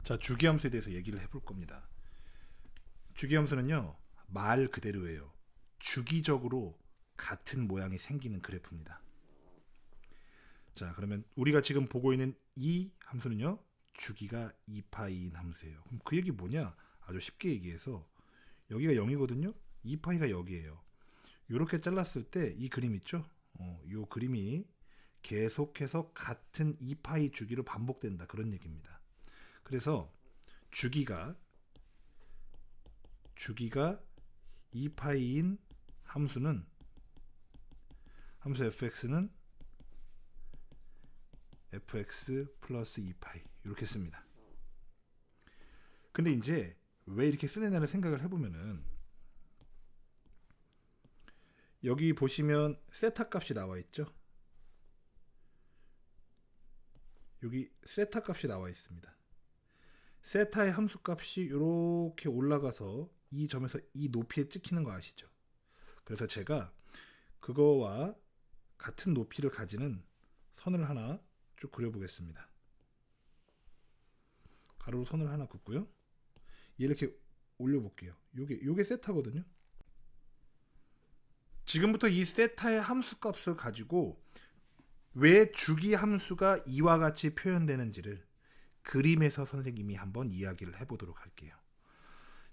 자, 주기함수에 대해서 얘기를 해볼 겁니다. 주기함수는요, 말 그대로예요. 주기적으로 같은 모양이 생기는 그래프입니다. 자, 그러면 우리가 지금 보고 있는 이 함수는요, 주기가 2파이인 함수예요. 그럼 그 얘기 뭐냐? 아주 쉽게 얘기해서 여기가 0이거든요. 2파이가 여기예요. 이렇게 잘랐을 때 이 그림 있죠? 이 그림이 계속해서 같은 2파이 주기로 반복된다. 그런 얘기입니다. 그래서 주기가 2파이인 함수 fx는 fx 플러스 2파이 이렇게 씁니다. 근데 이제 왜 이렇게 쓰느냐를 생각을 해보면은 여기 보시면 세타 값이 나와 있죠. 여기 세타 값이 나와 있습니다. 세타의 함수 값이 이렇게 올라가서 이 점에서 이 높이에 찍히는 거 아시죠? 그래서 제가 그거와 같은 높이를 가지는 선을 하나 쭉 그려보겠습니다. 가로로 선을 하나 긋고요. 이렇게 올려볼게요. 요게 세타거든요. 지금부터 이 세타의 함수 값을 가지고 왜 주기 함수가 이와 같이 표현되는지를 그림에서 선생님이 한번 이야기를 해보도록 할게요.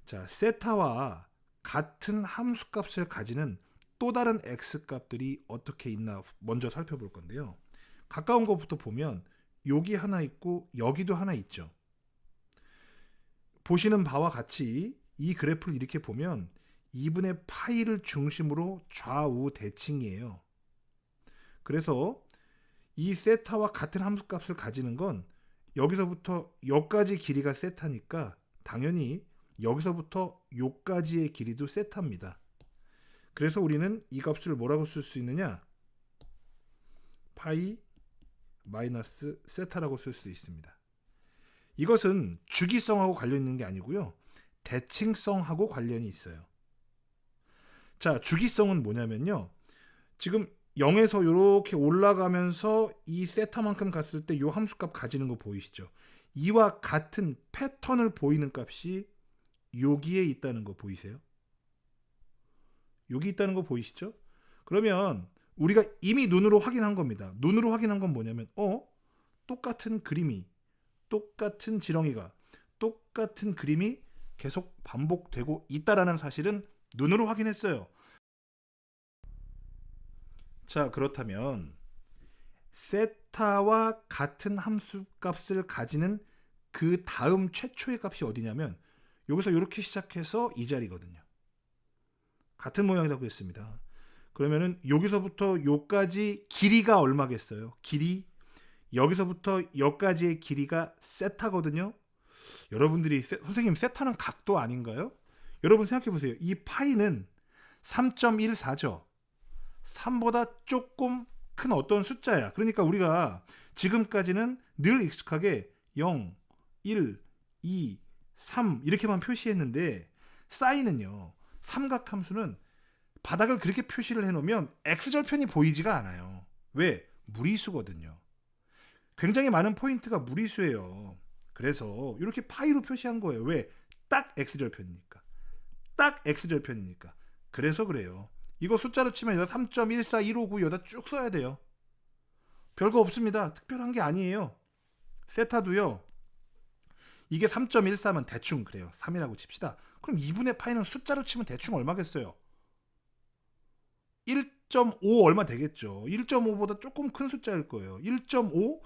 자, 세타와 같은 함수 값을 가지는 또 다른 x 값들이 어떻게 있나 먼저 살펴볼 건데요. 가까운 것부터 보면 여기 하나 있고 여기도 하나 있죠. 보시는 바와 같이 이 그래프를 이렇게 보면 2분의 파이를 중심으로 좌우 대칭이에요. 그래서 이 세타와 같은 함수 값을 가지는 건 여기서부터 여기까지 길이가 세타니까 당연히 여기서부터 여기까지의 길이도 세타입니다. 그래서 우리는 이 값을 뭐라고 쓸 수 있느냐? 파이 마이너스 세타라고 쓸 수 있습니다. 이것은 주기성하고 관련 있는 게 아니고요. 대칭성하고 관련이 있어요. 자, 주기성은 뭐냐면요. 지금 0에서 이렇게 올라가면서 이 세타만큼 갔을 때 이 함수값 가지는 거 보이시죠? 이와 같은 패턴을 보이는 값이 여기에 있다는 거 보이세요? 여기 있다는 거 보이시죠? 그러면 우리가 이미 눈으로 확인한 겁니다. 눈으로 확인한 건 뭐냐면 똑같은 그림이 똑같은 지렁이가 똑같은 그림이 계속 반복되고 있다라는 사실은 눈으로 확인했어요. 자, 그렇다면 세타와 같은 함수 값을 가지는 그 다음 최초의 값이 어디냐면 여기서 이렇게 시작해서 이 자리거든요. 같은 모양이라고 했습니다. 그러면은 여기서부터 여기까지 길이가 얼마겠어요? 길이 여기서부터 여기까지의 길이가 세타거든요. 여러분들이 선생님 세타는 각도 아닌가요? 여러분 생각해 보세요. 이 파이는 3.14죠. 3보다 조금 큰 어떤 숫자야. 그러니까 우리가 지금까지는 늘 익숙하게 0, 1, 2, 3 이렇게만 표시했는데 사인은요. 삼각함수는 바닥을 그렇게 표시를 해놓으면 x절편이 보이지가 않아요. 왜? 무리수거든요. 굉장히 많은 포인트가 무리수예요. 그래서 이렇게 파이로 표시한 거예요. 왜? 딱 x절편이니까. 딱 x절편이니까. 그래서 그래요. 이거 숫자로 치면 여기다 3.14159 여기다 쭉 써야 돼요. 별거 없습니다. 특별한 게 아니에요. 세타도요. 이게 3.14면 대충 그래요. 3이라고 칩시다. 그럼 2분의 파이는 숫자로 치면 대충 얼마겠어요? 1.5 얼마 되겠죠. 1.5보다 조금 큰 숫자일 거예요. 1.5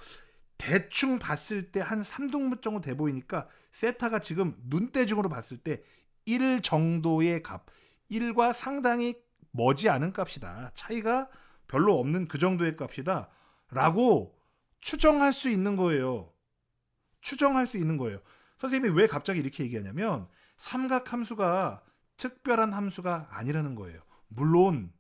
대충 봤을 때 한 3등분 정도 돼 보이니까 세타가 지금 눈대중으로 봤을 때 1 정도의 값, 1과 상당히 머지않은 값이다. 차이가 별로 없는 그 정도의 값이다. 라고 추정할 수 있는 거예요. 추정할 수 있는 거예요. 선생님이 왜 갑자기 이렇게 얘기하냐면 삼각함수가 특별한 함수가 아니라는 거예요. 물론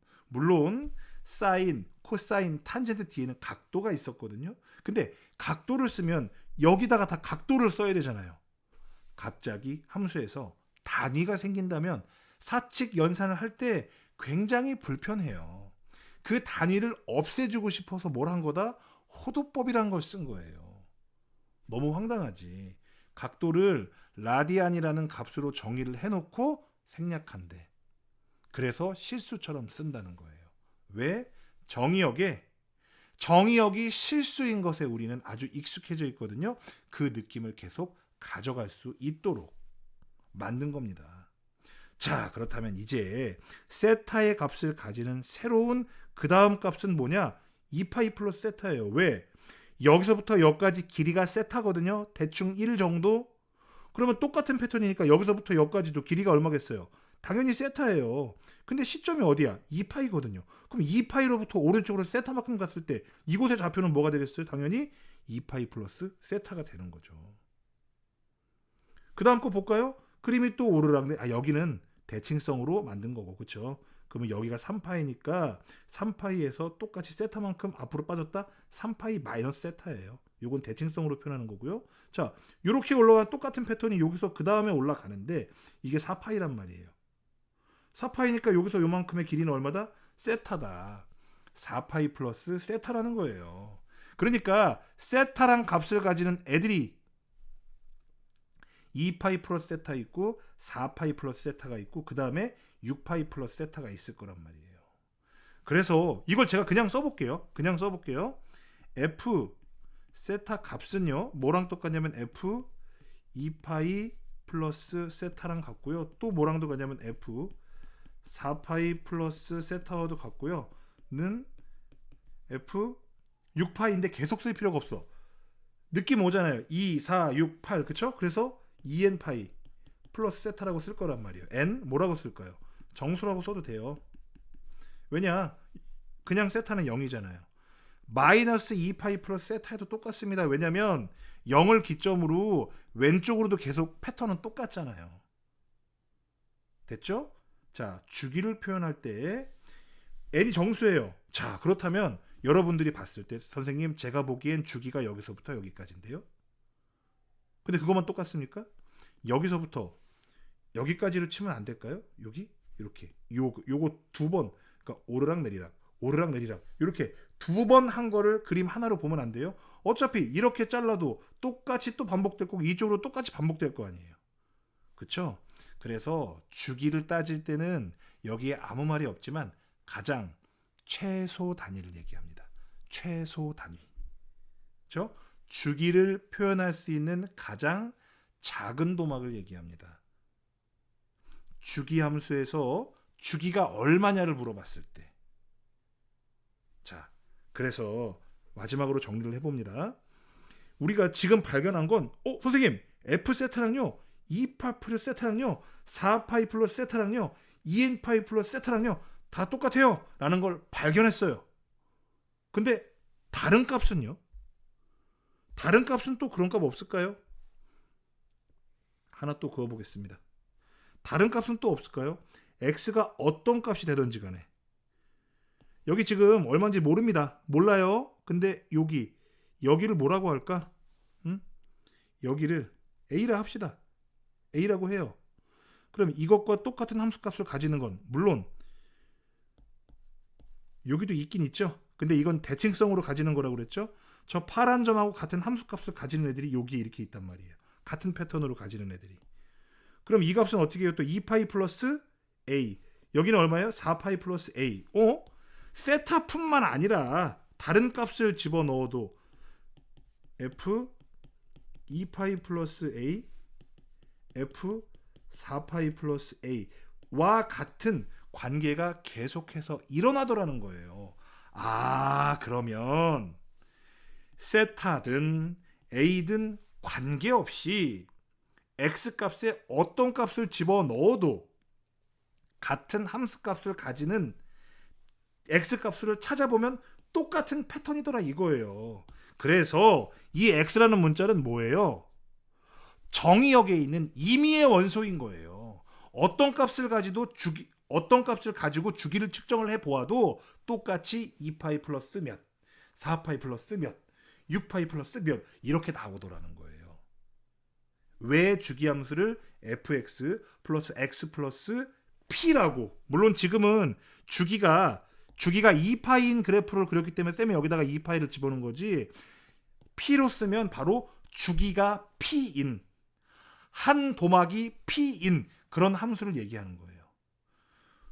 사인, 코사인, 탄젠트 뒤에는 각도가 있었거든요. 근데 각도를 쓰면 여기다가 다 각도를 써야 되잖아요. 갑자기 함수에서 단위가 생긴다면 사칙 연산을 할 때 굉장히 불편해요. 그 단위를 없애주고 싶어서 뭘 한 거다? 호도법이라는 걸 쓴 거예요. 너무 황당하지. 각도를 라디안이라는 값으로 정의를 해놓고 생략한대. 그래서 실수처럼 쓴다는 거예요. 왜? 정의역이 실수인 것에 우리는 아주 익숙해져 있거든요. 그 느낌을 계속 가져갈 수 있도록 만든 겁니다. 자, 그렇다면 이제 세타의 값을 가지는 새로운 그 다음 값은 뭐냐? 2파이 플러스 세타예요. 왜? 여기서부터 여기까지 길이가 세타거든요. 대충 1 정도? 그러면 똑같은 패턴이니까 여기서부터 여기까지도 길이가 얼마겠어요? 당연히 세타예요. 근데 시점이 어디야? 2파이거든요. 그럼 2파이로부터 오른쪽으로 세타만큼 갔을 때 이곳의 좌표는 뭐가 되겠어요? 당연히 2파이 플러스 세타가 되는 거죠. 그 다음 거 볼까요? 그림이 또 오르락 여기는 대칭성으로 만든 거고, 그렇죠? 그러면 여기가 3파이니까 3파이에서 똑같이 세타만큼 앞으로 빠졌다? 3파이 마이너스 세타예요. 요건 대칭성으로 표현하는 거고요. 자, 이렇게 올라간 똑같은 패턴이 여기서 그 다음에 올라가는데 이게 4파이란 말이에요. 4파이니까 여기서 요만큼의 길이는 얼마다? 세타다. 4파이 플러스 세타라는 거예요. 그러니까 세타란 값을 가지는 애들이 2파이 플러스 세타 있고 4파이 플러스 세타가 있고 그 다음에 6파이 플러스 세타가 있을 거란 말이에요. 그래서 이걸 제가 그냥 써볼게요. F 세타 값은요. 뭐랑 똑같냐면 F 2파이 플러스 세타랑 같고요. 또 뭐랑도 같냐면 F 4파이 플러스 세타와도 같고요. 는 F 6파이인데 계속 쓸 필요가 없어. 느낌 오잖아요. 2, 4, 6, 8 그쵸? 그래서 2n파이 플러스 세타라고 쓸 거란 말이에요. n 뭐라고 쓸까요? 정수라고 써도 돼요. 왜냐? 그냥 세타는 0이잖아요. 마이너스 2파이 플러스 세타에도 똑같습니다. 왜냐면 0을 기점으로 왼쪽으로도 계속 패턴은 똑같잖아요. 됐죠? 자, 주기를 표현할 때 n이 정수예요. 자, 그렇다면 여러분들이 봤을 때 선생님 제가 보기엔 주기가 여기서부터 여기까지인데요. 근데 그것만 똑같습니까? 여기서부터 여기까지로 치면 안 될까요? 여기 이렇게 요거 두 번, 그러니까 오르락 내리락 이렇게 두 번 한 거를 그림 하나로 보면 안 돼요. 어차피 이렇게 잘라도 똑같이 또 반복될 거고 이쪽으로 똑같이 반복될 거 아니에요. 그렇죠? 그래서 주기를 따질 때는 여기에 아무 말이 없지만 가장 최소 단위를 얘기합니다. 최소 단위. 그렇죠? 주기를 표현할 수 있는 가장 작은 도막을 얘기합니다. 주기 함수에서 주기가 얼마냐를 물어봤을 때. 자, 그래서 마지막으로 정리를 해봅니다. 우리가 지금 발견한 건 선생님 F 세타랑요 2파 플러스 세타랑요 4파이 플러스 세타랑요 2n파이 플러스 세타랑요 다 똑같아요 라는 걸 발견했어요. 근데 다른 값은요? 다른 값은 또 그런 값 없을까요? 하나 또 그어보겠습니다. 다른 값은 또 없을까요? x가 어떤 값이 되든지 간에 여기 지금 얼마인지 모릅니다. 몰라요. 근데 여기를 뭐라고 할까? 여기를 a라 합시다. a라고 해요. 그럼 이것과 똑같은 함수값을 가지는 건 물론 여기도 있긴 있죠. 근데 이건 대칭성으로 가지는 거라고 그랬죠. 저 파란 점하고 같은 함수값을 가지는 애들이 여기에 이렇게 있단 말이에요. 같은 패턴으로 가지는 애들이. 그럼 이 값은 어떻게 해요? 또 2파이 플러스 a. 여기는 얼마예요? 4파이 플러스 a. 세타뿐만 아니라 다른 값을 집어넣어도 f 2파이 플러스 a, f 4파이 플러스 a와 같은 관계가 계속해서 일어나더라는 거예요. 그러면 세타든 a든 관계없이 x값에 어떤 값을 집어넣어도 같은 함수값을 가지는 x값을 찾아보면 똑같은 패턴이더라 이거예요. 그래서 이 x라는 문자는 뭐예요? 정의역에 있는 임의의 원소인 거예요. 어떤 값을 가지고 주기를 측정을 해보아도 똑같이 2파이 플러스 몇, 4파이 플러스 몇, 6파이 플러스 몇 이렇게 나오더라는 거예요. 왜 주기함수를 fx 플러스 x 플러스 p라고, 물론 지금은 주기가 2파이인 그래프를 그렸기 때문에 쌤이 여기다가 2파이를 집어넣은 거지, p로 쓰면 바로 주기가 p인 한 도막이 P인 그런 함수를 얘기하는 거예요.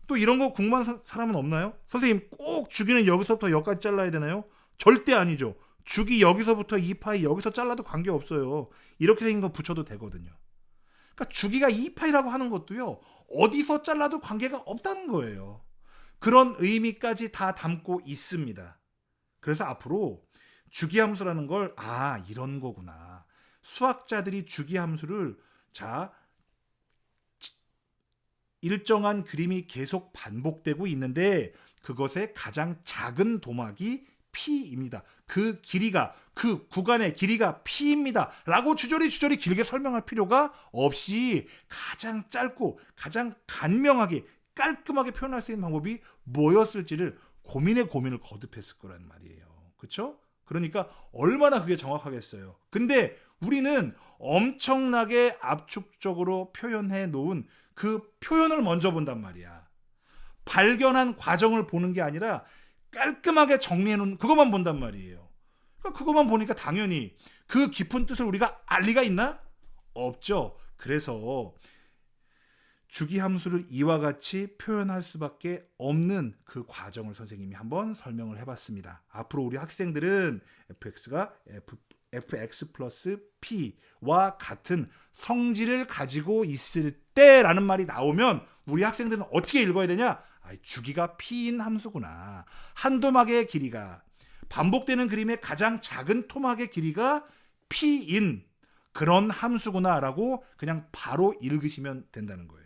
또 이런 거 궁금한 사람은 없나요? 선생님 꼭 주기는 여기서부터 여기까지 잘라야 되나요? 절대 아니죠. 주기 여기서부터 2파이 여기서 잘라도 관계없어요. 이렇게 생긴 거 붙여도 되거든요. 그러니까 주기가 2파이라고 하는 것도요. 어디서 잘라도 관계가 없다는 거예요. 그런 의미까지 다 담고 있습니다. 그래서 앞으로 주기함수라는 걸 이런 거구나. 수학자들이 주기함수를 일정한 그림이 계속 반복되고 있는데 그것의 가장 작은 도막이 P입니다. 그 길이가 그 구간의 길이가 P입니다. 라고 주저리 길게 설명할 필요가 없이 가장 짧고 가장 간명하게 깔끔하게 표현할 수 있는 방법이 뭐였을지를 고민을 거듭했을 거란 말이에요. 그렇죠? 그러니까 얼마나 그게 정확하겠어요. 근데 우리는 엄청나게 압축적으로 표현해 놓은 그 표현을 먼저 본단 말이야. 발견한 과정을 보는 게 아니라 깔끔하게 정리해 놓은 그것만 본단 말이에요. 그러니까 그것만 보니까 당연히 그 깊은 뜻을 우리가 알 리가 있나? 없죠. 그래서 주기함수를 이와 같이 표현할 수밖에 없는 그 과정을 선생님이 한번 설명을 해봤습니다. 앞으로 우리 학생들은 fx가 fx 플러스 p와 같은 성질을 가지고 있을 때라는 말이 나오면 우리 학생들은 어떻게 읽어야 되냐? 주기가 p인 함수구나. 한 도막의 길이가 반복되는 그림의 가장 작은 토막의 길이가 p인 그런 함수구나라고 그냥 바로 읽으시면 된다는 거예요.